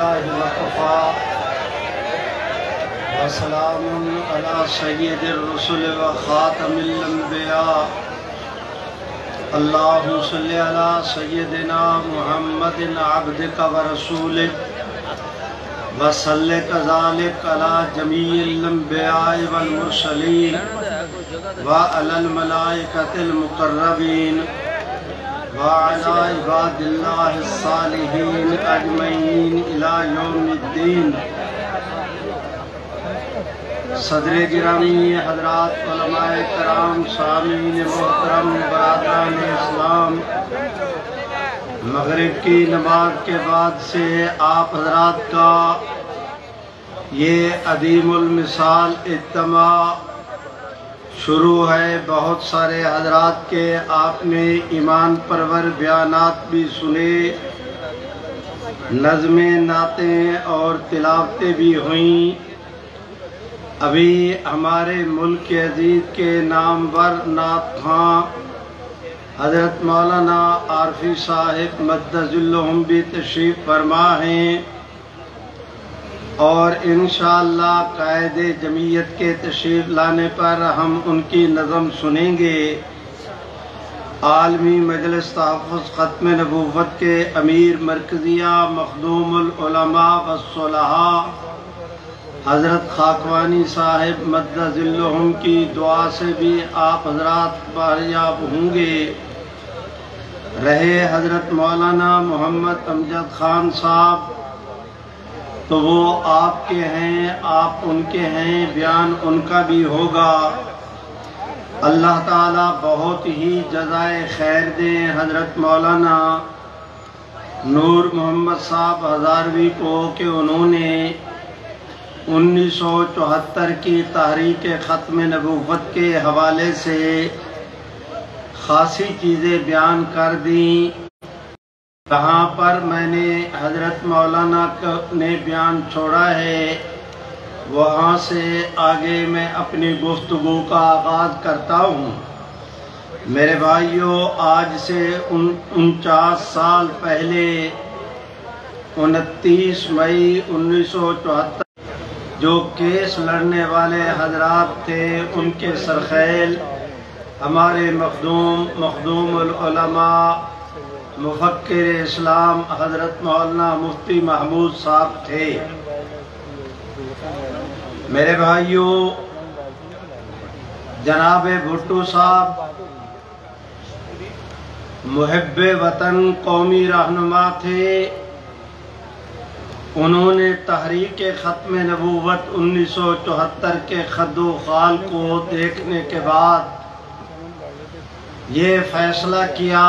لله وكفى وسلام على سيد الرسل وخاتم الأنبياء اللهم صل على سيدنا محمد عبدك ورسولك وصل كذلك على جميع الأنبياء والمرسلين وعلى الملائكة المقربين وعلى عباد الله الصالحين أجمعين إلى يوم الدين۔ صدر گرامی حضرات علماء کرام، سامعین محترم، برادران اسلام، مغرب کی نماز کے بعد سے آپ حضرات کا یہ عظیم المثال اجتماع شروع ہے۔ بہت سارے حضرات کے آپ نے ایمان پرور بیانات بھی سنے، نظمیں، نعتیں اور تلاوتیں بھی ہوئیں۔ ابھی ہمارے ملک عزیز کے نامور نعت خواں حضرت مولانا عارفی صاحب مدد اللہم بھی تشریف فرما ہیں، اور انشاءاللہ قائد جمعیت کے تشریف لانے پر ہم ان کی نظم سنیں گے۔ عالمی مجلس تحفظ ختم نبوت کے امیر مرکزیہ مخدوم العلماء والصلحاء حضرت خاکوانی صاحب مدد اللہم کی دعا سے بھی آپ حضرات باریاب ہوں گے۔ رہے حضرت مولانا محمد امجد خان صاحب تو وہ آپ کے ہیں، آپ ان کے ہیں، بیان ان کا بھی ہوگا۔ اللہ تعالیٰ بہت ہی جزائے خیر دیں حضرت مولانا نور محمد صاحب ہزاروی کو کہ انہوں نے 1974 کی تحریک ختم نبوت کے حوالے سے خاصی چیزیں بیان کر دیں۔ کہاں پر میں نے حضرت مولانا نے بیان چھوڑا ہے وہاں سے آگے میں اپنی گفتگو کا آغاز کرتا ہوں۔ میرے بھائیوں، آج سے 49 سال پہلے 29 مئی 1974 جو کیس لڑنے والے حضرات تھے ان کے سرخیل ہمارے مخدوم العلماء مفکر اسلام حضرت مولانا مفتی محمود صاحب تھے۔ میرے بھائیوں، جناب بھٹو صاحب محب وطن قومی رہنما تھے۔ انہوں نے تحریک ختم نبوت 1974 کے خد و خال کو دیکھنے کے بعد یہ فیصلہ کیا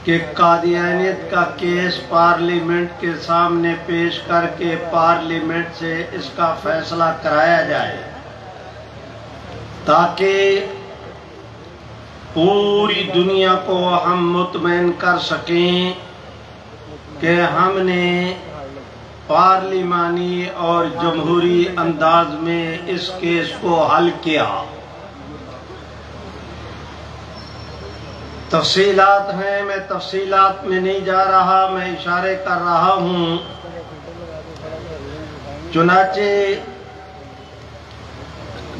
کہ قادیانیت کا کیس پارلیمنٹ کے سامنے پیش کر کے پارلیمنٹ سے اس کا فیصلہ کرایا جائے تاکہ پوری دنیا کو ہم مطمئن کر سکیں کہ ہم نے پارلیمانی اور جمہوری انداز میں اس کیس کو حل کیا۔ تفصیلات ہیں، میں تفصیلات میں نہیں جا رہا، میں اشارے کر رہا ہوں۔ چنانچہ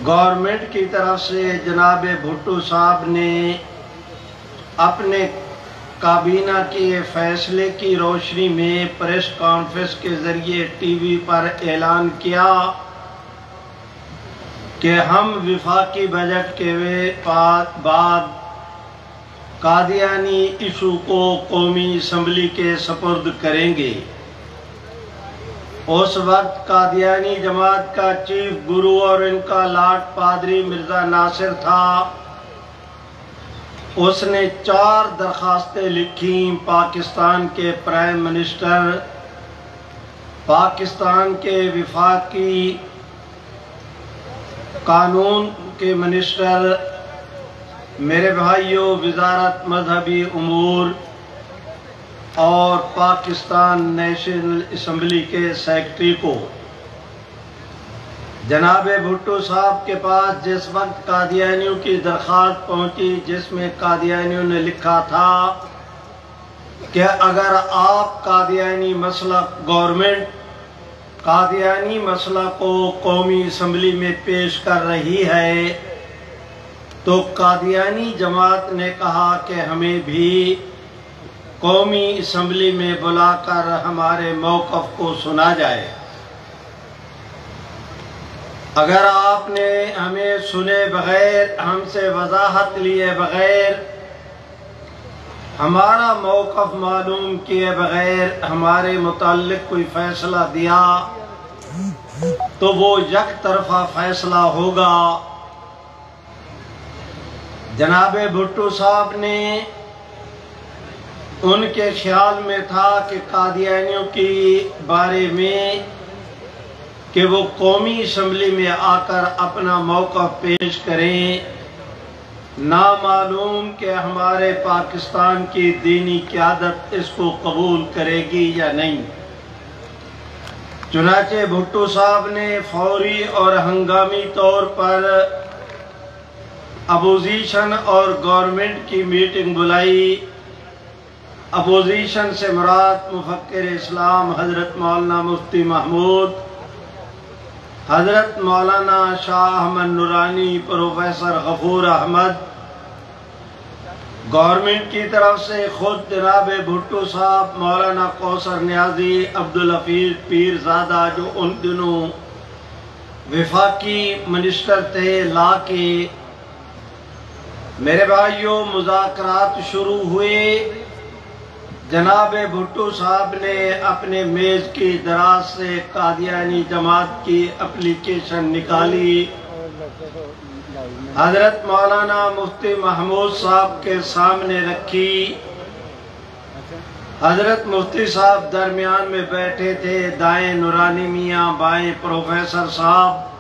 گورنمنٹ کی طرف سے جناب بھٹو صاحب نے اپنے کابینہ کے فیصلے کی روشنی میں پریس کانفرنس کے ذریعے ٹی وی پر اعلان کیا کہ ہم وفاقی بجٹ کے بعد قادیانی ایشو کو قومی اسمبلی کے سپرد کریں گے۔ اس وقت قادیانی جماعت کا چیف گرو اور ان کا لاٹ پادری مرزا ناصر تھا۔ اس نے 4 درخواستیں لکھیں پاکستان کے پرائم منسٹر، پاکستان کے وفاقی قانون کے منسٹر، میرے بھائیوں وزارت مذہبی امور اور پاکستان نیشنل اسمبلی کے سیکرٹری کو۔ جناب بھٹو صاحب کے پاس جس وقت قادیانیوں کی درخواست پہنچی جس میں قادیانیوں نے لکھا تھا کہ اگر آپ قادیانی مسئلہ گورنمنٹ قادیانی مسئلہ کو قومی اسمبلی میں پیش کر رہی ہے تو قادیانی جماعت نے کہا کہ ہمیں بھی قومی اسمبلی میں بلا کر ہمارے موقف کو سنا جائے۔ اگر آپ نے ہمیں سنے بغیر، ہم سے وضاحت لیے بغیر، ہمارا موقف معلوم کیے بغیر ہمارے متعلق کوئی فیصلہ دیا تو وہ یک طرفہ فیصلہ ہوگا۔ جناب بھٹو صاحب نے ان کے خیال میں تھا کہ قادیانیوں کے بارے میں کہ وہ قومی اسمبلی میں آ کر اپنا موقف پیش کریں، نامعلوم کہ ہمارے پاکستان کی دینی قیادت اس کو قبول کرے گی یا نہیں۔ چنانچہ بھٹو صاحب نے فوری اور ہنگامی طور پر اپوزیشن اور گورنمنٹ کی میٹنگ بلائی۔ اپوزیشن سے مراد مفکر اسلام حضرت مولانا مفتی محمود، حضرت مولانا شاہ احمد نورانی، پروفیسر غفور احمد، گورنمنٹ کی طرف سے خود جناب بھٹو صاحب، مولانا کوثر نیازی، عبدالحفیظ پیرزادہ جو ان دنوں وفاقی منسٹر تھے، لا کے میرے بھائیوں مذاکرات شروع ہوئے۔ جناب بھٹو صاحب نے اپنے میز کی دراز سے قادیانی جماعت کی اپلیکیشن نکالی، حضرت مولانا مفتی محمود صاحب کے سامنے رکھی۔ حضرت مفتی صاحب درمیان میں بیٹھے تھے، دائیں نورانی میاں، بائیں پروفیسر صاحب۔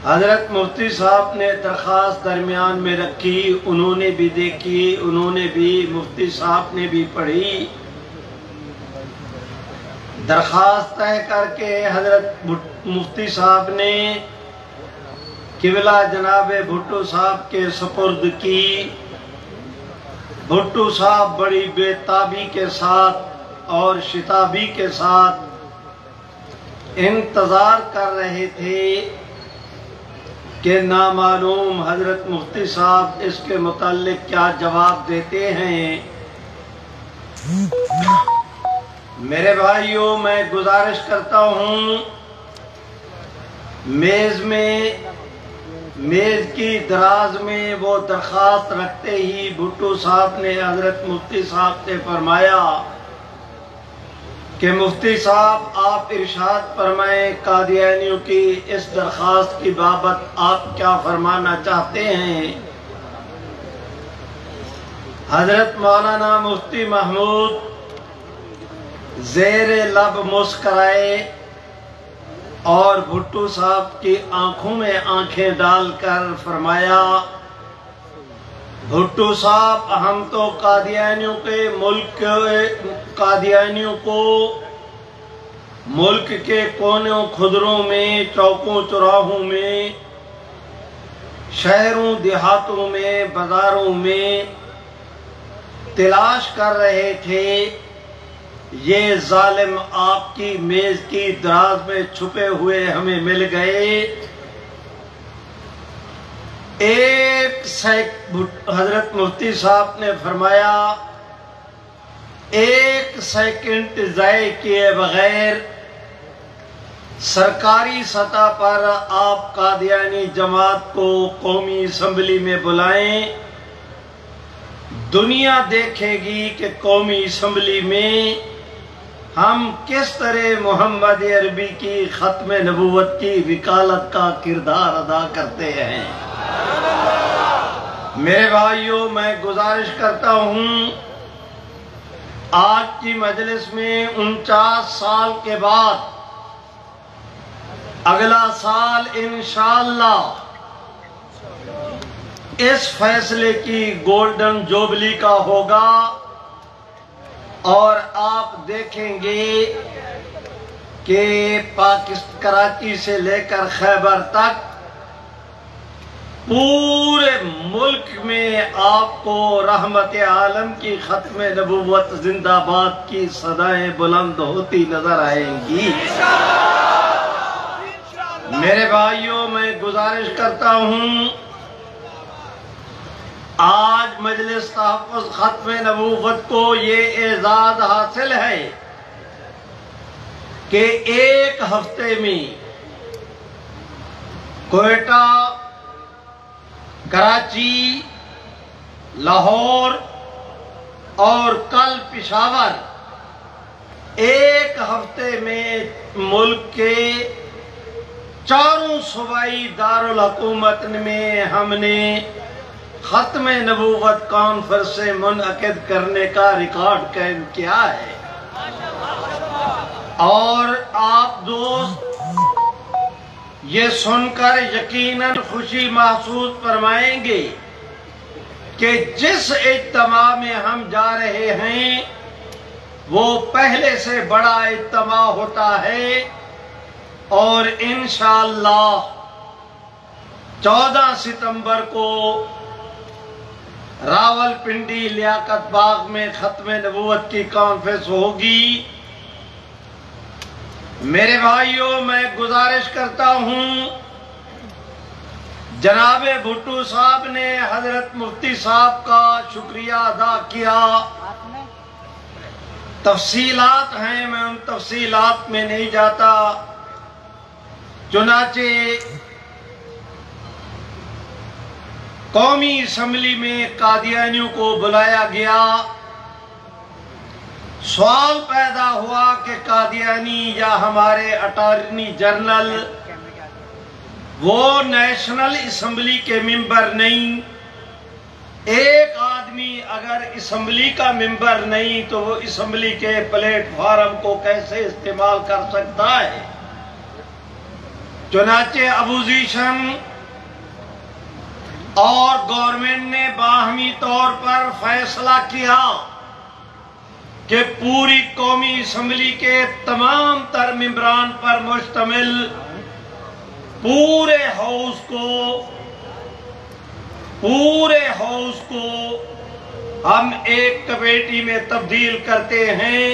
حضرت مفتی صاحب نے درخواست درمیان میں رکھی، انہوں نے بھی دیکھی، انہوں نے بھی، مفتی صاحب نے بھی پڑھی۔ درخواست طے کر کے حضرت مفتی صاحب نے قبلہ جناب بھٹو صاحب کے سپرد کی۔ بھٹو صاحب بڑی بے تابی کے ساتھ اور شتابی کے ساتھ انتظار کر رہے تھے کہ نامعلوم حضرت مفتی صاحب اس کے متعلق کیا جواب دیتے ہیں۔ میرے بھائیوں، میں گزارش کرتا ہوں، میز کی دراز میں وہ درخواست رکھتے ہی بھٹو صاحب نے حضرت مفتی صاحب سے فرمایا کہ مفتی صاحب آپ ارشاد فرمائیں، قادیانیوں کی اس درخواست کی بابت آپ کیا فرمانا چاہتے ہیں۔ حضرت مولانا مفتی محمود زیر لب مسکرائے اور بھٹو صاحب کی آنکھوں میں آنکھیں ڈال کر فرمایا، بھٹو صاحب ہم تو قادیانیوں کو ملک کے کونوں خدروں میں، چوکوں چوراہوں میں، شہروں دیہاتوں میں، بازاروں میں تلاش کر رہے تھے۔ یہ ظالم آپ کی میز کی دراز میں چھپے ہوئے ہمیں مل گئے۔ حضرت مفتی صاحب نے فرمایا، ایک سیکنڈ ضائع کیے بغیر سرکاری سطح پر آپ قادیانی جماعت کو قومی اسمبلی میں بلائیں۔ دنیا دیکھے گی کہ قومی اسمبلی میں ہم کس طرح محمد عربی کی ختم نبوت کی وکالت کا کردار ادا کرتے ہیں۔ میرے بھائیوں، میں گزارش کرتا ہوں، آج کی مجلس میں 49 سال کے بعد اگلا سال انشاءاللہ اس فیصلے کی گولڈن جوبلی کا ہوگا اور آپ دیکھیں گے کہ کراچی سے لے کر خیبر تک پورے ملک میں آپ کو رحمت عالم کی ختم نبوت زندہ باد کی صدائیں بلند ہوتی نظر آئیں گی۔ میرے بھائیوں، میں گزارش کرتا ہوں، آج مجلس تحفظ ختم نبوت کو یہ اعزاز حاصل ہے کہ ایک ہفتے میں کوئٹہ، کراچی، لاہور اور کل پشاور، ایک ہفتے میں ملک کے چاروں صوبائی دارالحکومت میں ہم نے ختم نبوت کانفرنس منعقد کرنے کا ریکارڈ قائم کیا ہے۔ اور آپ دوست یہ سن کر یقیناً خوشی محسوس فرمائیں گے کہ جس اجتماع میں ہم جا رہے ہیں وہ پہلے سے بڑا اجتماع ہوتا ہے، اور انشاءاللہ 14 ستمبر کو راول پنڈی لیاقت باغ میں ختم نبوت کی کانفرنس ہوگی۔ میرے بھائیوں، میں گزارش کرتا ہوں، جناب بھٹو صاحب نے حضرت مفتی صاحب کا شکریہ ادا کیا۔ تفصیلات ہیں، میں ان تفصیلات میں نہیں جاتا۔ چنانچہ قومی اسمبلی میں قادیانیوں کو بلایا گیا۔ سوال پیدا ہوا کہ قادیانی یا ہمارے اٹارنی جنرل وہ نیشنل اسمبلی کے ممبر نہیں۔ ایک آدمی اگر اسمبلی کا ممبر نہیں تو وہ اسمبلی کے پلیٹ فارم کو کیسے استعمال کر سکتا ہے؟ چنانچہ اپوزیشن اور گورنمنٹ نے باہمی طور پر فیصلہ کیا کہ پوری قومی اسمبلی کے تمام تر ممبران پر مشتمل پورے ہاؤس کو ہم ایک کمیٹی میں تبدیل کرتے ہیں۔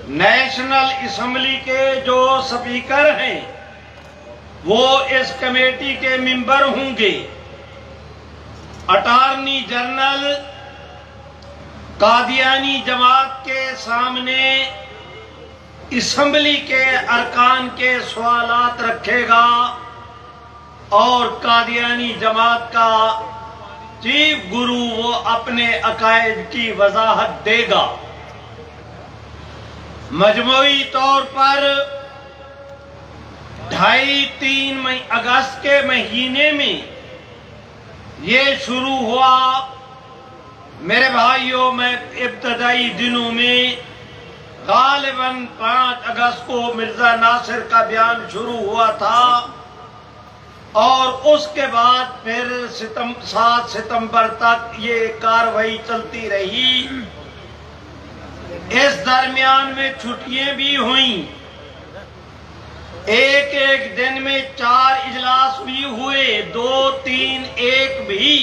نیشنل اسمبلی کے جو سپیکر ہیں وہ اس کمیٹی کے ممبر ہوں گے۔ اٹارنی جنرل قادیانی جماعت کے سامنے اسمبلی کے ارکان کے سوالات رکھے گا اور قادیانی جماعت کا چیف گرو وہ اپنے عقائد کی وضاحت دے گا۔ مجموعی طور پر 2.5-3 اگست کے مہینے میں یہ شروع ہوا۔ میرے بھائیوں، میں ابتدائی دنوں میں غالباً 5 اگست کو مرزا ناصر کا بیان شروع ہوا تھا، اور اس کے بعد پھر 7 ستمبر تک یہ کارروائی چلتی رہی۔ اس درمیان میں چھٹیاں بھی ہوئیں، ایک دن میں 4 اجلاس بھی ہوئے، 2، 3، 1 بھی۔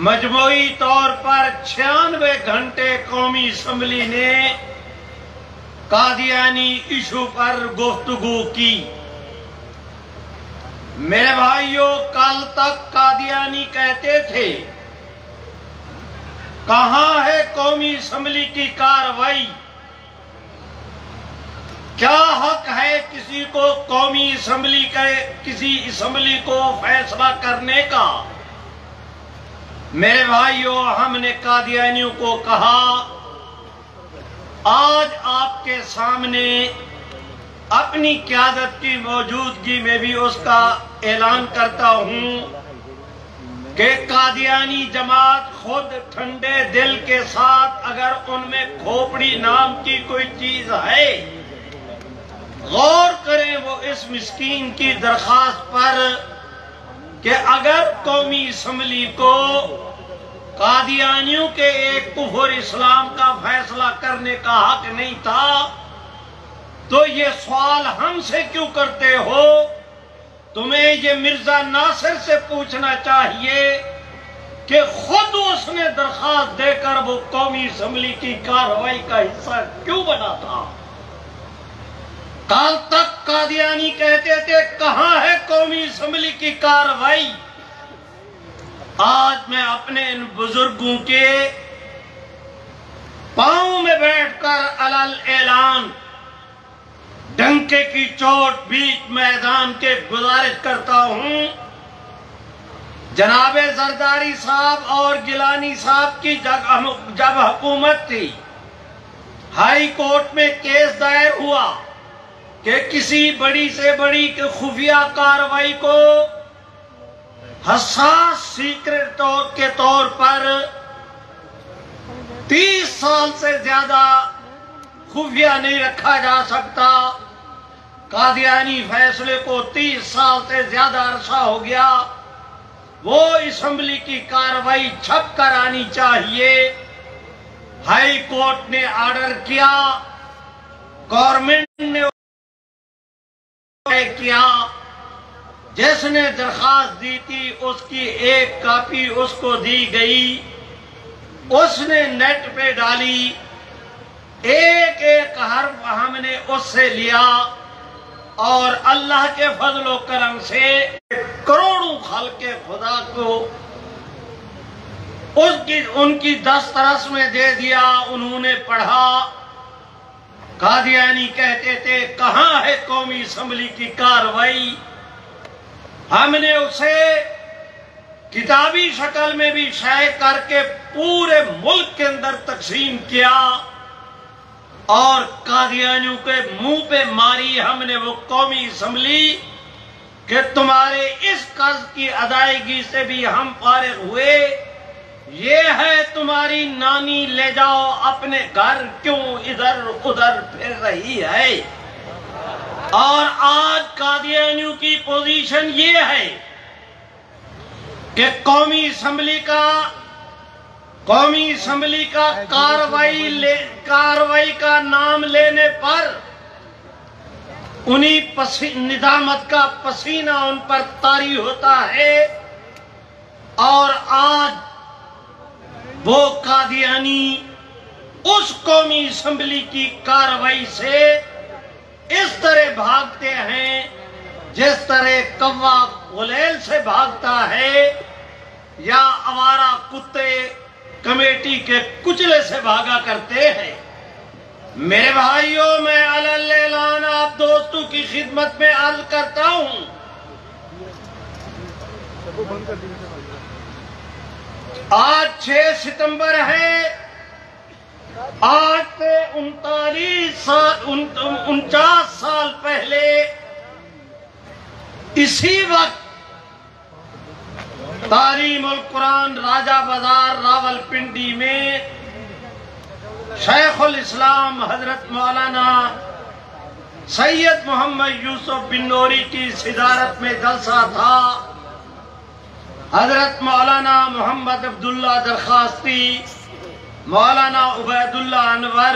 مجموعی طور پر 96 گھنٹے قومی اسمبلی نے قادیانی ایشو پر گفتگو کی۔ میرے بھائیوں، کل تک قادیانی کہتے تھے کہاں ہے قومی اسمبلی کی کارروائی؟ کیا حق ہے کسی کو قومی اسمبلی کا، کسی اسمبلی کو فیصلہ کرنے کا؟ میرے بھائیوں، ہم نے قادیانیوں کو کہا آج آپ کے سامنے اپنی قیادت کی موجودگی میں بھی اس کا اعلان کرتا ہوں کہ قادیانی جماعت خود ٹھنڈے دل کے ساتھ اگر ان میں کھوپڑی نام کی کوئی چیز ہے، غور کریں وہ اس مسکین کی درخواست پر کہ اگر قومی اسمبلی کو قادیانیوں کے ایک کفر اسلام کا فیصلہ کرنے کا حق نہیں تھا تو یہ سوال ہم سے کیوں کرتے ہو تمہیں یہ مرزا ناصر سے پوچھنا چاہیے کہ خود اس نے درخواست دے کر وہ قومی اسمبلی کی کارروائی کا حصہ کیوں بنا تھا؟ کل تک قادیانی کہتے تھے کہاں ہے قومی اسمبلی کی کارروائی؟ آج میں اپنے ان بزرگوں کے پاؤں میں بیٹھ کر علل اعلان ڈنکے کی چوٹ بیچ میدان کے گزارش کرتا ہوں، جناب زرداری صاحب اور گیلانی صاحب کی جب حکومت تھی، ہائی کورٹ میں کیس دائر ہوا کہ کسی بڑی سے بڑی خفیہ کارروائی کو حساس سیکرٹ کے طور پر 30 سال سے زیادہ خفیہ نہیں رکھا جا سکتا۔ قادیانی فیصلے کو 30 سال سے زیادہ عرصہ ہو گیا، وہ اسمبلی کی کارروائی چھپ کر آنی چاہیے۔ ہائی کورٹ نے آرڈر کیا، گورنمنٹ نے کیا، جس نے درخواست دی تھی اس کی ایک کاپی اس کو دی گئی، اس نے نیٹ پہ ڈالی، ایک ایک حرف ہم نے اس سے لیا، اور اللہ کے فضل و کرم سے کروڑوں خلق خدا کو ان کی دسترس میں دے دیا، انہوں نے پڑھا۔ قادیانی کہتے تھے کہاں ہے قومی اسمبلی کی کارروائی؟ ہم نے اسے کتابی شکل میں بھی شائع کر کے پورے ملک کے اندر تقسیم کیا، اور قادیانیوں کے منہ پہ ماری ہم نے وہ قومی اسمبلی کہ تمہارے اس قرض کی ادائیگی سے بھی ہم فارغ ہوئے، یہ ہے تمہاری نانی، لے جاؤ اپنے گھر، کیوں ادھر ادھر پھر رہی ہے؟ اور آج قادیانیوں کی پوزیشن یہ ہے کہ قومی اسمبلی کا کارروائی کا نام لینے پر انہی ندامت کا پسینہ ان پر طاری ہوتا ہے، اور آج وہ قادیانی اس قومی اسمبلی کی کارروائی سے اس طرح بھاگتے ہیں جس طرح کوا غلیل سے بھاگتا ہے، یا آوارہ کتے کمیٹی کے کچلے سے بھاگا کرتے ہیں۔ میرے بھائیوں، میں علل اعلان آپ دوستوں کی خدمت میں عرض کرتا ہوں، آج 6 ستمبر ہے، آج سے 49 سال پہلے اسی وقت تعلیم القرآن راجہ بازار راول پنڈی میں شیخ الاسلام حضرت مولانا سید محمد یوسف بن نوری کی صدارت میں جلسہ تھا۔ حضرت مولانا محمد عبداللہ درخواستی، مولانا عبید اللہ انور،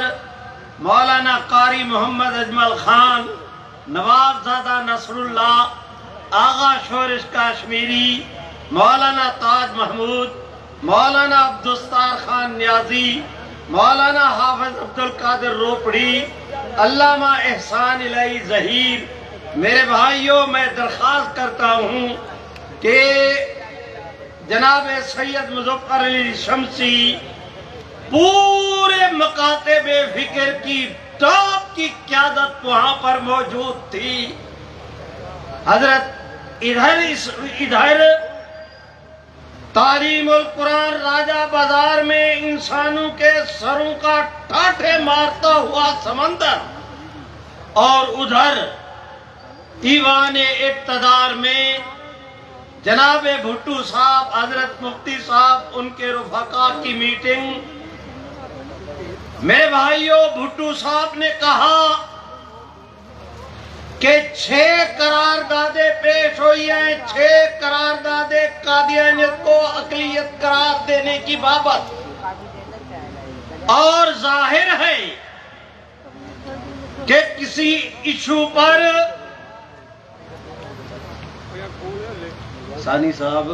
مولانا قاری محمد اجمل خان، نواب زادہ نصر اللہ، آغا شورش کاشمیری، مولانا تاج محمود، مولانا عبدالستار خان نیازی، مولانا حافظ عبدالقادر روپڑی، علامہ احسان الہی ظہیر۔ میرے بھائیوں، میں درخواست کرتا ہوں کہ جناب سید مظفر علی شمسی پورے مکاتب فکر کی ٹاپ کی قیادت وہاں پر موجود تھی۔ حضرت ادھر تعلیم القرآن راجہ بازار میں انسانوں کے سروں کا ٹاٹھے مارتا ہوا سمندر، اور ادھر ایوان اقتدار میں جناب بھٹو صاحب، حضرت مفتی صاحب، ان کے رفقا کی میٹنگ۔ میرے بھائیوں، بھٹو صاحب نے کہا کہ 6 قراردادیں پیش ہوئی ہیں، 6 قراردادیں قادیانیت کو اقلیت قرار دینے کی بابت، اور ظاہر ہے کہ کسی ایشو پر ثانی صاحب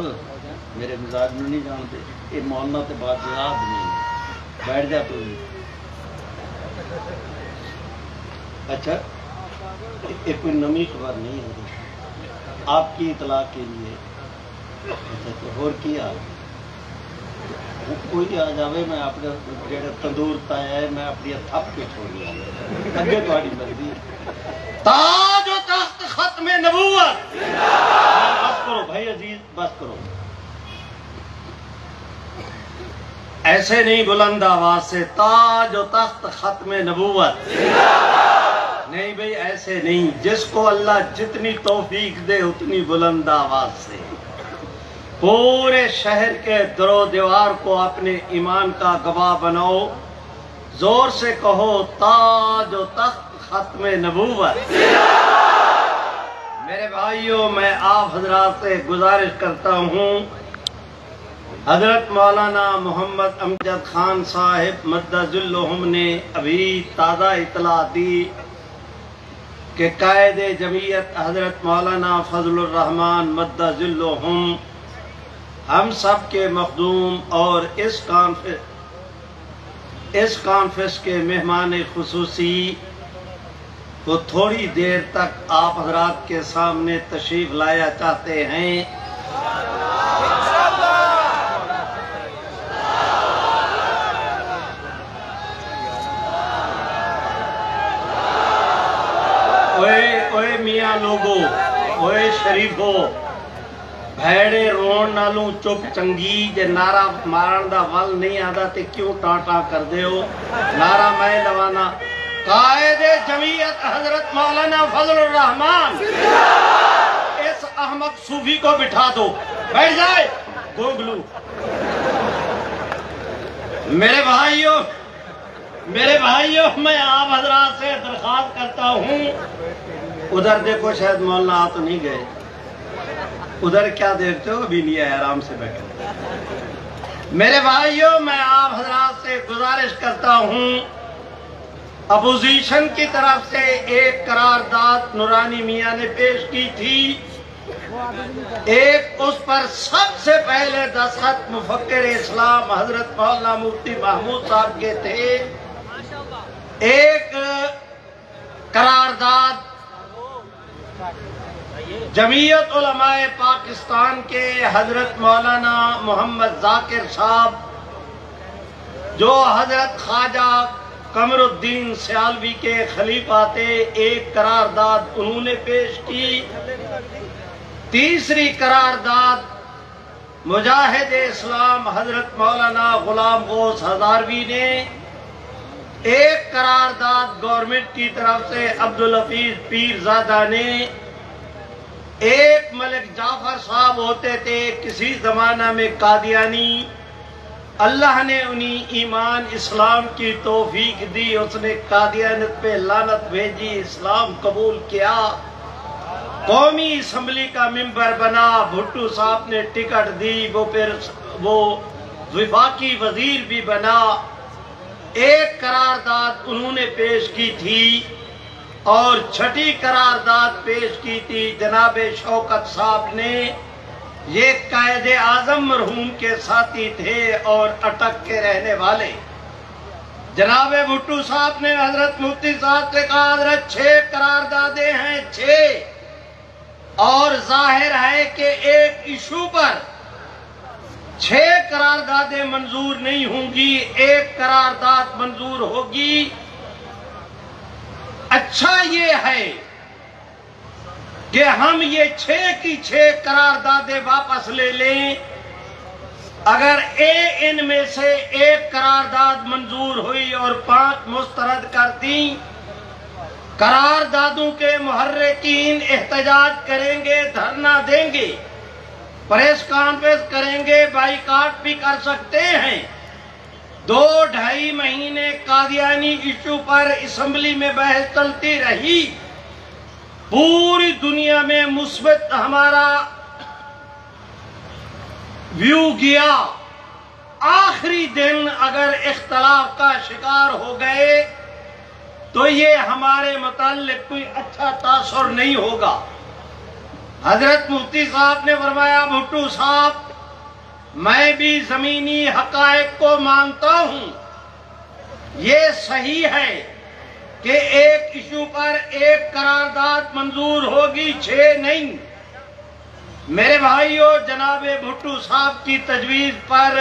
میرے مزاج میں نہیں جانتے، یہ مولانا تے بادشاہ آدمی بیٹھ جا تو اچھا یہ کوئی نمی خبر نہیں ہے آپ کی اطلاع کے لیے؟ اچھا تو اور کی آ کوئی آ جاوے میں اپنے جڑا تندور تایا ہے میں اپنی تھپ کے چھوڑ لیا اگے تہاڈی مرضی تاج و تخت ختم نبوت بس کرو بھائی عزیز بس کرو ایسے نہیں بلند آواز سے تاج و تخت ختم نبوت نہیں بھئی ایسے نہیں جس کو اللہ جتنی توفیق دے اتنی بلند آواز سے پورے شہر کے در و دیوار کو اپنے ایمان کا گواہ بناؤ زور سے کہو تاج و تخت ختم نبوت میرے بھائیوں میں آپ حضرات سے گزارش کرتا ہوں حضرت مولانا محمد امجد خان صاحب مدظلہم نے ابھی تازہ اطلاع دی کہ قائد جمعیت حضرت مولانا فضل الرحمن مدظلہم ہم سب کے مخدوم اور اس کانفرنس کے مہمان خصوصی وہ تھوڑی دیر تک آپ حضرات کے سامنے تشریف لایا چاہتے ہیں اوے میاں لوگو اوے شریفو بھیڑے رون نالوں چپ چنگی جے نعرہ مارن دا ول نہیں آدھا تے کیوں ٹاٹا کر دے ہو نعرہ میں لوانا قائد جمعیت حضرت مولانا فضل الرحمن اس احمق صوفی کو بٹھا دو بیٹھ جائے گوگلو میرے بھائیوں میں آپ حضرات سے درخواست کرتا ہوں ادھر دیکھو شاید مولانا آ تو نہیں گئے ادھر کیا دیکھتے ہو ابھی نہیں ہے آرام سے بیٹھے میرے بھائیوں میں آپ حضرات سے گزارش کرتا ہوں اپوزیشن کی طرف سے ایک قرارداد نورانی میاں نے پیش کی تھی ایک اس پر سب سے پہلے دستخط مفکر اسلام حضرت مولانا مفتی محمود صاحب کے تھے ایک قرارداد جمعیت علماء پاکستان کے حضرت مولانا محمد ذاکر صاحب جو حضرت خواجہ قمر الدین سیالوی کے خلیفہ تھے ایک قرارداد انہوں نے پیش کی تیسری قرارداد مجاہد اسلام حضرت مولانا غلام غوث ہزاروی نے ایک قرارداد گورنمنٹ کی طرف سے عبدالحفیظ پیرزادہ نے ایک ملک جعفر صاحب ہوتے تھے کسی زمانہ میں قادیانی اللہ نے انہیں ایمان اسلام کی توفیق دی اس نے قادیانت پہ لعنت بھیجی اسلام قبول کیا قومی اسمبلی کا ممبر بنا بھٹو صاحب نے ٹکٹ دی وہ وفاقی وزیر بھی بنا ایک قرارداد انہوں نے پیش کی تھی اور چھٹی قرارداد پیش کی تھی جناب شوکت صاحب نے یہ قائد اعظم مرحوم کے ساتھی تھے اور اٹک کے رہنے والے جناب بھٹو صاحب نے حضرت مفتی صاحب سے کہا حضرت 6 قراردادیں ہیں 6 اور ظاہر ہے کہ ایک ایشو پر 6 قراردادیں منظور نہیں ہوں گی ایک قرارداد منظور ہوگی اچھا یہ ہے کہ ہم یہ 6 کی 6 قراردادیں واپس لے لیں اگر ان میں سے ایک قرارداد منظور ہوئی اور 5 مسترد کر دیں قراردادوں کے محرکین احتجاج کریں گے دھرنا دیں گے پریس کانفرنس کریں گے بائیکاٹ بھی کر سکتے ہیں 2-2.5 مہینے قادیانی ایشو پر اسمبلی میں بحث چلتی رہی پوری دنیا میں مثبت ہمارا ویو گیا آخری دن اگر اختلاف کا شکار ہو گئے تو یہ ہمارے متعلق کوئی اچھا تاثر نہیں ہوگا حضرت مفتی صاحب نے فرمایا بھٹو صاحب میں بھی زمینی حقائق کو مانتا ہوں، یہ صحیح ہے کہ ایک ایشو پر ایک قرارداد منظور ہوگی، 6 نہیں۔ میرے بھائیوں، جناب بھٹو صاحب کی تجویز پر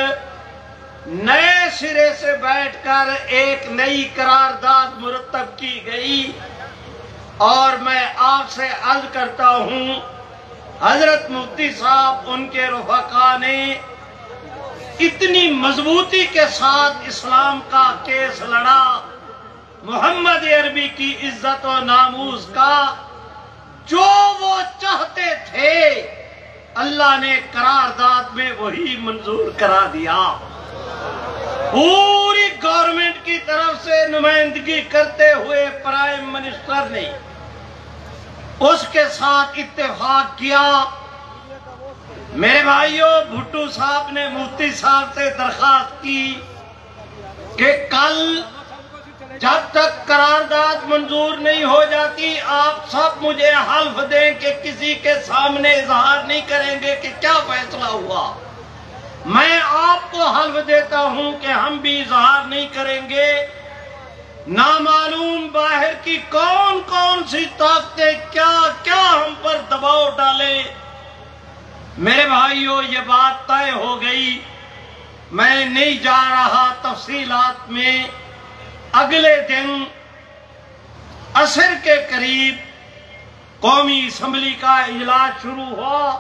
نئے سرے سے بیٹھ کر ایک نئی قرارداد مرتب کی گئی، اور میں آپ سے عرض کرتا ہوں حضرت مفتی صاحب ان کے رفقا نے اتنی مضبوطی کے ساتھ اسلام کا کیس لڑا، محمد عربی کی عزت و ناموس کا، جو وہ چاہتے تھے اللہ نے قرارداد میں وہی منظور کرا دیا۔ پوری گورنمنٹ کی طرف سے نمائندگی کرتے ہوئے پرائم منسٹر نے اس کے ساتھ اتفاق کیا۔ میرے بھائیوں، بھٹو صاحب نے مفتی صاحب سے درخواست کی کہ کل جب تک قرارداد منظور نہیں ہو جاتی آپ سب مجھے حلف دیں کہ کسی کے سامنے اظہار نہیں کریں گے کہ کیا فیصلہ ہوا۔ میں آپ کو حلف دیتا ہوں کہ ہم بھی اظہار نہیں کریں گے۔ نامعلوم باہر کی کون کون سی طاقتیں کیا کیا ہم پر دباؤ ڈالیں۔ میرے بھائیوں، یہ بات طے ہو گئی، میں نہیں جا رہا تفصیلات میں۔ اگلے دن عصر کے قریب قومی اسمبلی کا اجلاس شروع ہوا۔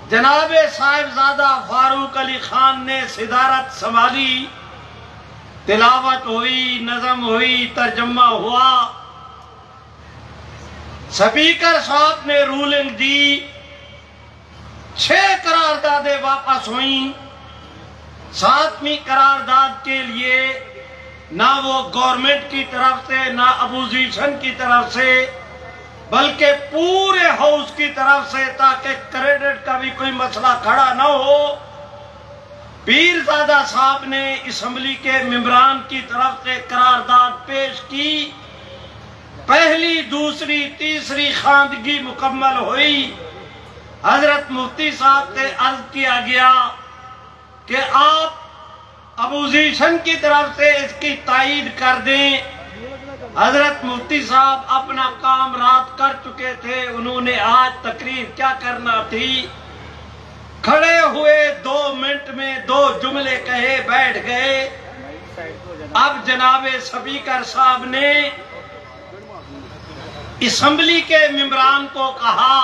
جناب صاحبزادہ فاروق علی خان نے صدارت سنبھالی، تلاوت ہوئی، نظم ہوئی، ترجمہ ہوا۔ سپیکر صاحب نے رولنگ دی، 6 قراردادیں واپس ہوئیں۔ 7ویں قرارداد کے لیے نہ وہ گورنمنٹ کی طرف سے نہ اپوزیشن کی طرف سے بلکہ پورے ہاؤس کی طرف سے، تاکہ کریڈٹ کا بھی کوئی مسئلہ کھڑا نہ ہو، پیرزادہ صاحب نے اسمبلی کے ممبران کی طرف سے قرارداد پیش کی۔ پہلی، دوسری، تیسری خواندگی مکمل ہوئی۔ حضرت مفتی صاحب سے عرض کیا گیا کہ آپ اپوزیشن کی طرف سے اس کی تائید کر دیں۔ حضرت مفتی صاحب اپنا کام رات کر چکے تھے، انہوں نے آج تقریر کیا کرنا تھی، کھڑے ہوئے 2 منٹ میں 2 جملے کہے بیٹھ گئے۔ اب جناب سپیکر صاحب نے اسمبلی کے ممبران کو کہا،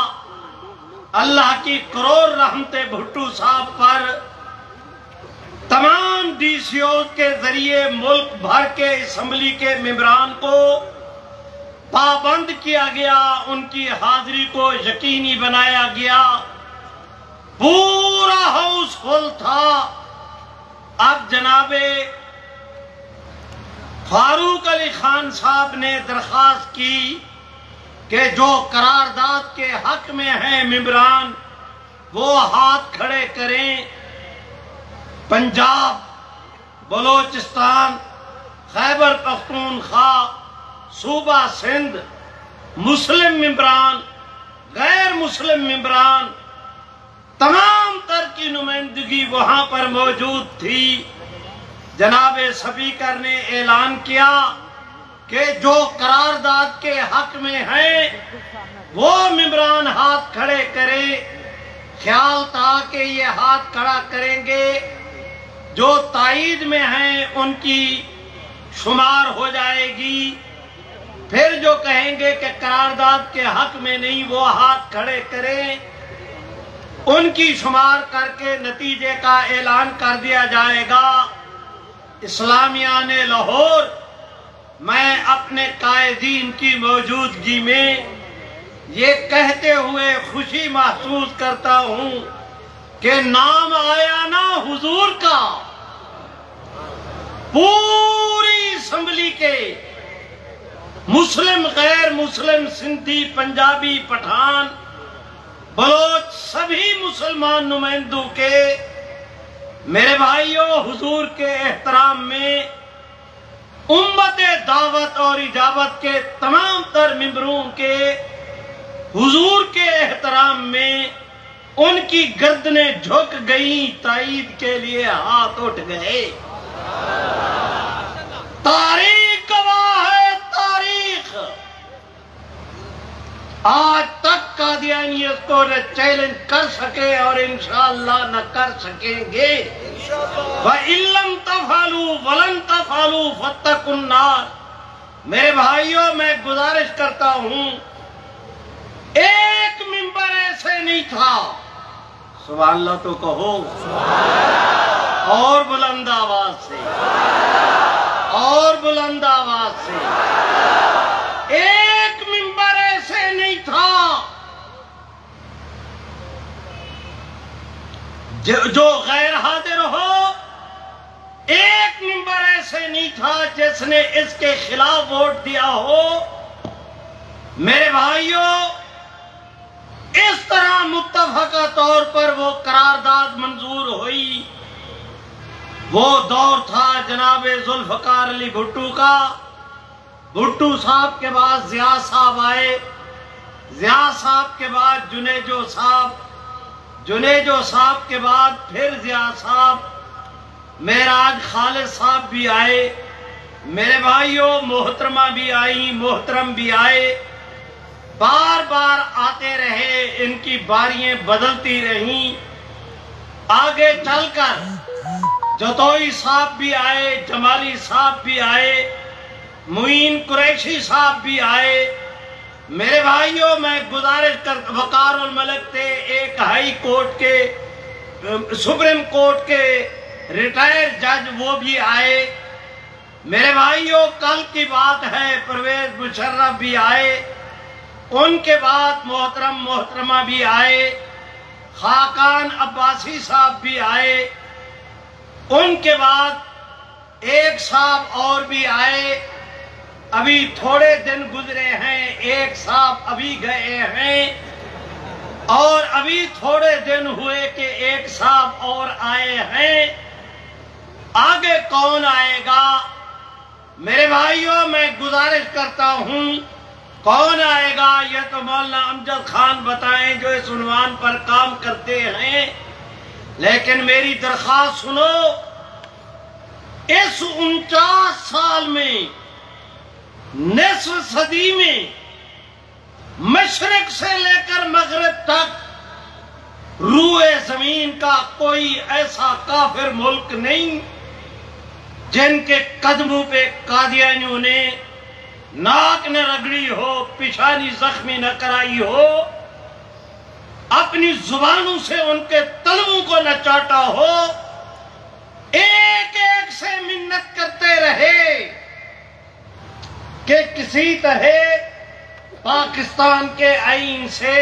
اللہ کی کروڑ رحمتیں بھٹو صاحب پر، تمام ڈی سی اوز کے ذریعے ملک بھر کے اسمبلی کے ممبران کو پابند کیا گیا، ان کی حاضری کو یقینی بنایا گیا، پورا ہاؤس فل تھا۔ اب جناب فاروق علی خان صاحب نے درخواست کی کہ جو قرارداد کے حق میں ہیں ممبران وہ ہاتھ کھڑے کریں۔ پنجاب، بلوچستان، خیبر پختونخوا، صوبہ سندھ، مسلم ممبران، غیر مسلم ممبران، تمام تر کی نمائندگی وہاں پر موجود تھی۔ جناب سپیکر نے اعلان کیا کہ جو قرارداد کے حق میں ہیں وہ ممبران ہاتھ کھڑے کریں۔ خیال تھا کہ یہ ہاتھ کھڑا کریں گے، جو تائید میں ہیں ان کی شمار ہو جائے گی، پھر جو کہیں گے کہ قرارداد کے حق میں نہیں وہ ہاتھ کھڑے کریں، ان کی شمار کر کے نتیجے کا اعلان کر دیا جائے گا۔ اسلامیہ نے لاہور، میں اپنے قائدین کی موجودگی میں یہ کہتے ہوئے خوشی محسوس کرتا ہوں کہ نام آیا نا حضور کا، پوری اسمبلی کے مسلم، غیر مسلم، سندھی، پنجابی، پٹھان، بلوچ، سبھی مسلمان نمائندوں کے، میرے بھائیوں، حضور کے احترام میں امت دعوت اور اجابت کے تمام تر ممبروں کے حضور کے احترام میں ان کی گردنیں جھک گئیں، تائید کے لیے ہاتھ اٹھ گئے۔ تاریخ گواہ ہے، تاریخ آج تک قادیانی اس کو نہ چیلنج کر سکے اور انشاءاللہ نہ کر سکیں گے۔ وَإِن لَّمْ تَفْعَلُوا وَلَن تَفْعَلُوا فَاتَّقُوا النَّارَ۔ میرے بھائیوں، میں گزارش کرتا ہوں، ایک ممبر ایسے نہیں تھا، سبحان اللہ تو کہو، اور بلند آواز سے، اور بلند آواز سے، ایک ممبر ایسے نہیں تھا جو غیر حاضر ہو، ایک ممبر ایسے نہیں تھا جس نے اس کے خلاف ووٹ دیا ہو۔ میرے بھائیوں، اس طرح متفقہ طور پر وہ قرارداد منظور ہوئی۔ وہ دور تھا جناب ذوالفقار علی بھٹو کا۔ بھٹو صاحب کے بعد ضیاء صاحب آئے، ضیاء صاحب کے بعد جنیجو صاحب، جنیجو صاحب کے بعد پھر ضیاء صاحب، معراج خالد صاحب بھی آئے۔ میرے بھائیوں، محترمہ بھی آئی، محترم بھی آئے، بار بار آتے رہے، ان کی باریاں بدلتی رہیں۔ آگے چل کر جتوئی صاحب بھی آئے، جمالی صاحب بھی آئے، معین قریشی صاحب بھی آئے۔ میرے بھائیوں، میں گزارش کر، وقار الملک تھے ایک ہائی کورٹ کے، سپریم کورٹ کے ریٹائر جج، وہ بھی آئے۔ میرے بھائیوں، کل کی بات ہے، پرویز مشرف بھی آئے، ان کے بعد محترم محترمہ بھی آئے، خاقان عباسی صاحب بھی آئے، ان کے بعد ایک صاحب اور بھی آئے۔ ابھی تھوڑے دن گزرے ہیں، ایک صاحب ابھی گئے ہیں، اور ابھی تھوڑے دن ہوئے کہ ایک صاحب اور آئے ہیں۔ آگے کون آئے گا؟ میرے بھائیوں، میں گزارش کرتا ہوں، کون آئے گا یہ تو مولانا امجد خان بتائیں جو اس عنوان پر کام کرتے ہیں، لیکن میری درخواست سنو، اس 49 سال میں، نصف صدی میں، مشرق سے لے کر مغرب تک روئے زمین کا کوئی ایسا کافر ملک نہیں جن کے قدموں پہ قادیانیوں نے ناک نہ رگڑی ہو، پیشانی زخمی نہ کرائی ہو، اپنی زبانوں سے ان کے تلووں کو نہ چاٹا ہو، ایک ایک سے منت کرتے رہے کہ کسی طرح پاکستان کے آئین سے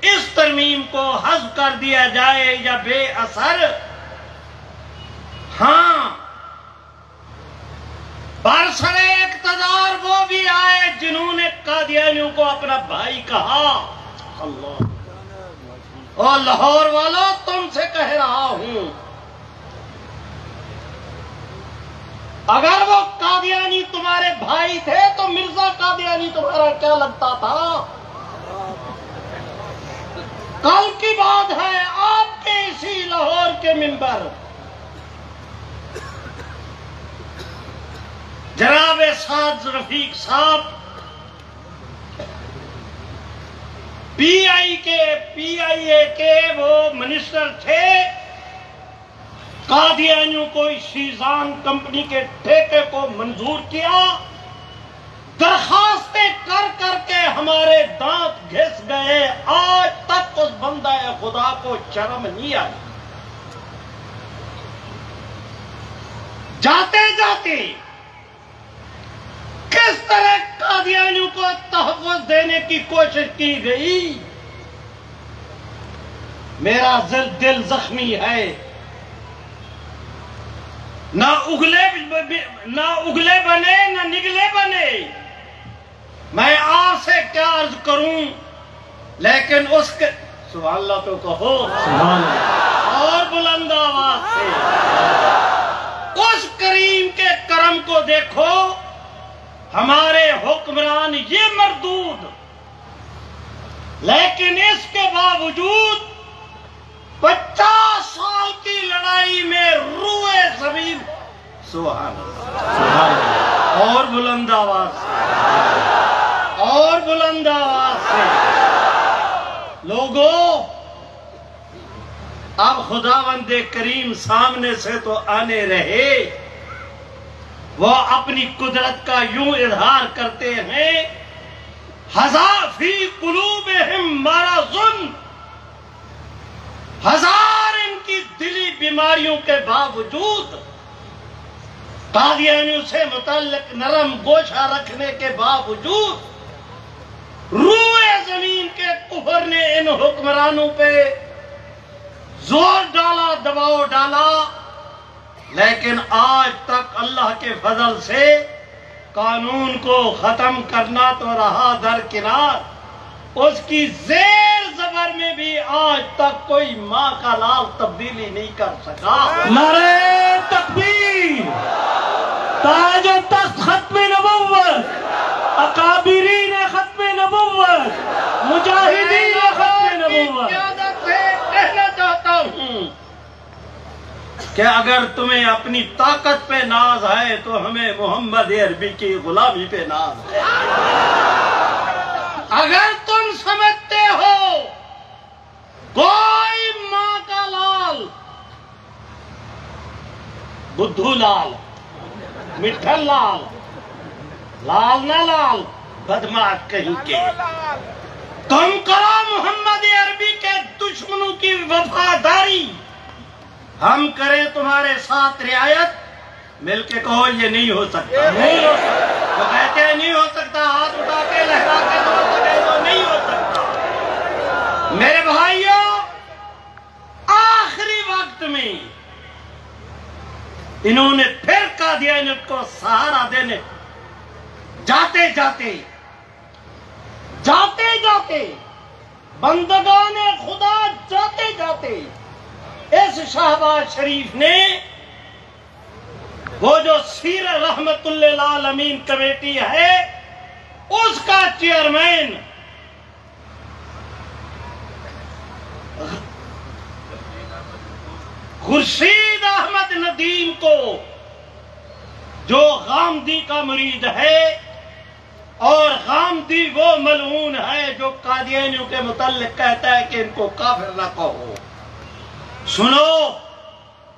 اس ترمیم کو حذف کر دیا جائے یا بے اثر۔ ہاں، برسر اقتدار وہ بھی آئے جنہوں نے قادیانیوں کو اپنا بھائی کہا۔ اللہ، اور لاہور والوں، تم سے کہہ رہا ہوں، اگر وہ قادیانی تمہارے بھائی تھے تو مرزا قادیانی تمہارا کیا لگتا تھا؟ کل کی بات ہے، آپ کے اسی لاہور کے منبر جناب سعد رفیق صاحب پی آئی اے کے وہ منسٹر تھے، قادیانیوں کو شیزان کمپنی کے ٹھیکے کو منظور کیا، درخواستیں کر کر کے ہمارے دانت گھس گئے، آج تک اس بندہ خدا کو شرم نہیں آئی۔ جاتے جاتے کس طرح قادیانیوں کو تحفظ دینے کی کوشش کی گئی، میرا دل زخمی ہے۔ نہ اگلے بنے نہ نگلے بنے، میں آپ سے کیا عرض کروں، لیکن اس کے سبحان اللہ تو کہو، اور بلند آواز سے، اس کریم کے کرم کو دیکھو، ہمارے حکمران یہ مردود لیکن اس کے باوجود 50 سال کی لڑائی میں روئے زمین سبحان اللہ اور بلند آواز سے اور بلند آواز سے لوگوں اب خداوند کریم سامنے سے تو آنے رہے، وہ اپنی قدرت کا یوں اظہار کرتے ہیں ہزار فی قلوبہم مرض، ہزار ان کی دلی بیماریوں کے باوجود، قادیانیوں سے متعلق نرم گوشہ رکھنے کے باوجود، روئے زمین کے کفر نے ان حکمرانوں پہ زور ڈالا، دباؤ ڈالا، لیکن آج تک اللہ کے فضل سے قانون کو ختم کرنا تو رہا درکنار، اس کی زیر زبر میں بھی آج تک کوئی ماں کا لال تبدیلی نہیں کر سکا۔ نعرہ تکبیر، تاج و تخت ختم نبوت، اکابرین ختم نبوت، مجاہدین ختم نبوت۔ قیادت سے کہنا چاہتا ہوں کہ اگر تمہیں اپنی طاقت پہ ناز ہے تو ہمیں محمد عربی کی غلامی پہ ناز ہے۔ اگر تم سمجھتے ہو کوئی ماں کا لال، بدھو لال، مٹھن لال، لال نہ لال، بدماش کہیں کے، تم کرو محمد عربی کے دشمنوں کی وفاداری، ہم کریں تمہارے ساتھ رعایت، مل کے کہو یہ نہیں ہو سکتا۔ نہیں ہو سکتا۔ تو کہتے ہیں نہیں ہو سکتا، ہاتھ اٹھا کے لہرا کے تو نہیں ہو سکتا۔ میرے بھائیوں، آخری وقت میں انہوں نے پھر قادیانیت کو سہارا دینے جاتے جاتے بندگان خدا جاتے جاتے اس شہباز شریف نے وہ جو سیر رحمت للعالمین کمیٹی ہے اس کا چیئرمین خورشید احمد ندیم کو، جو غامدی کا مرید ہے، اور غامدی وہ ملعون ہے جو قادیانیوں کے متعلق کہتا ہے کہ ان کو کافر نہ کہو۔ سنو،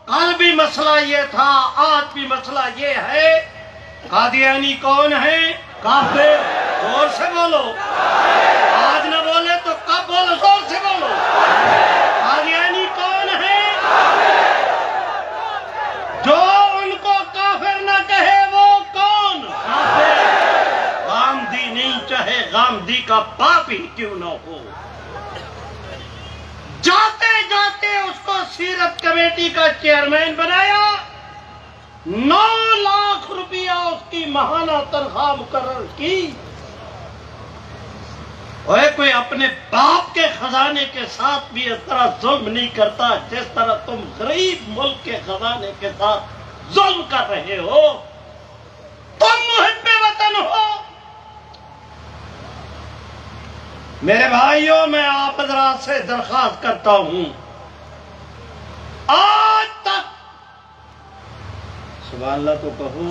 کل بھی مسئلہ یہ تھا، آج بھی مسئلہ یہ ہے، قادیانی کون ہے؟ کافر۔ زور سے بولو، آج نہ بولے تو کب بولو؟ زور سے بولو۔ قادیانی کون ہے؟ جو ان کو کافر نہ کہے وہ کون؟ کافر۔ غامدی نہیں، چاہے غامدی کا باپ ہی کیوں نہ ہو۔ جاتے جاتے اس کو سیرت کمیٹی کا چیئرمین بنایا، 9 لاکھ روپیہ اس کی ماہانہ تنخواہ مقرر کی۔ کوئی اپنے باپ کے خزانے کے ساتھ بھی اس طرح ظلم نہیں کرتا جس طرح تم غریب ملک کے خزانے کے ساتھ ظلم کر رہے ہو۔ تم محب وطن ہو۔ میرے بھائیوں، میں آپ حضرات سے درخواست کرتا ہوں، آج تک سبحان اللہ تو کہو،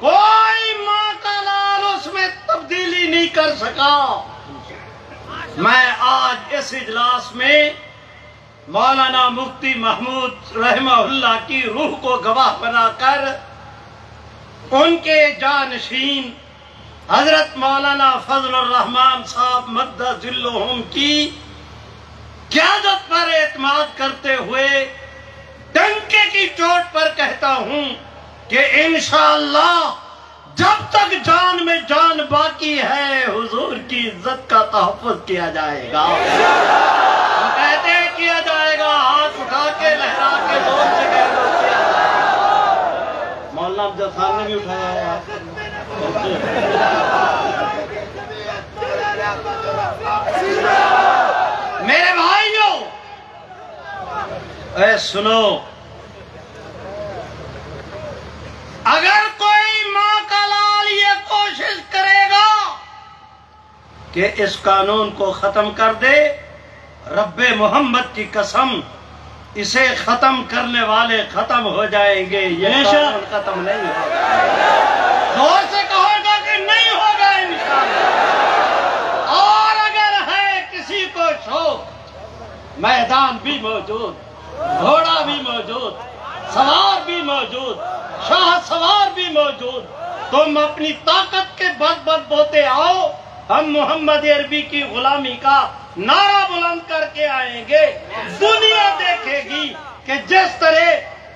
کوئی ماں کا لال اس میں تبدیلی نہیں کر سکا۔ میں آج اس اجلاس میں مولانا مفتی محمود رحمہ اللہ کی روح کو گواہ بنا کر ان کے جانشین حضرت مولانا فضل الرحمان صاحب مدد ذلہم کی قیادت پر اعتماد کرتے ہوئے ڈنکے کی چوٹ پر کہتا ہوں کہ انشاءاللہ جب تک جان میں جان باقی ہے حضور کی عزت کا تحفظ کیا جائے گا۔ وہ کہتے ہیں کیا جائے گا، ہاتھ اٹھا کے لہرا کے زور سے کہہ دو کیا جائے گا۔ مولانا افضل صاحب نے بھی اٹھایا ہے ہاتھ۔ میرے بھائیوں، اے سنو، اگر کوئی ماں کا لال یہ کوشش کرے گا کہ اس قانون کو ختم کر دے، رب محمد کی قسم اسے ختم کرنے والے ختم ہو جائیں گے، یہ بے شک۔ قانون ختم نہیں ہوگا۔ زور سے کہو گا کہ نہیں ہوگا انشاءاللہ۔ اور اگر ہے کسی کو شوق، میدان بھی موجود، گھوڑا بھی موجود، سوار بھی موجود، شاہ سوار بھی موجود، تم اپنی طاقت کے بل بوتے آؤ، ہم محمد عربی کی غلامی کا نعرہ بلند کر کے آئیں گے۔ دنیا دیکھے گی کہ جس طرح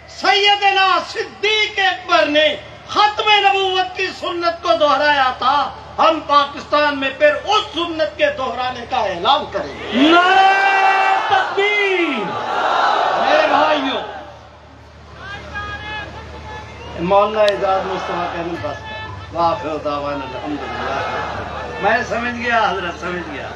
سیدنا صدیق اکبر نے ختم نبوت کی سنت کو دہرایا تھا، ہم پاکستان میں پھر اس سنت کے دہرانے کا اعلان کریں گے۔ نعرہ تکبیر! میرے بھائیوں، مولانا اعجاز مصطفیٰ کہنے بس واقع دعوانا الحمدللہ۔ میں سمجھ گیا حضرت، سمجھ گیا۔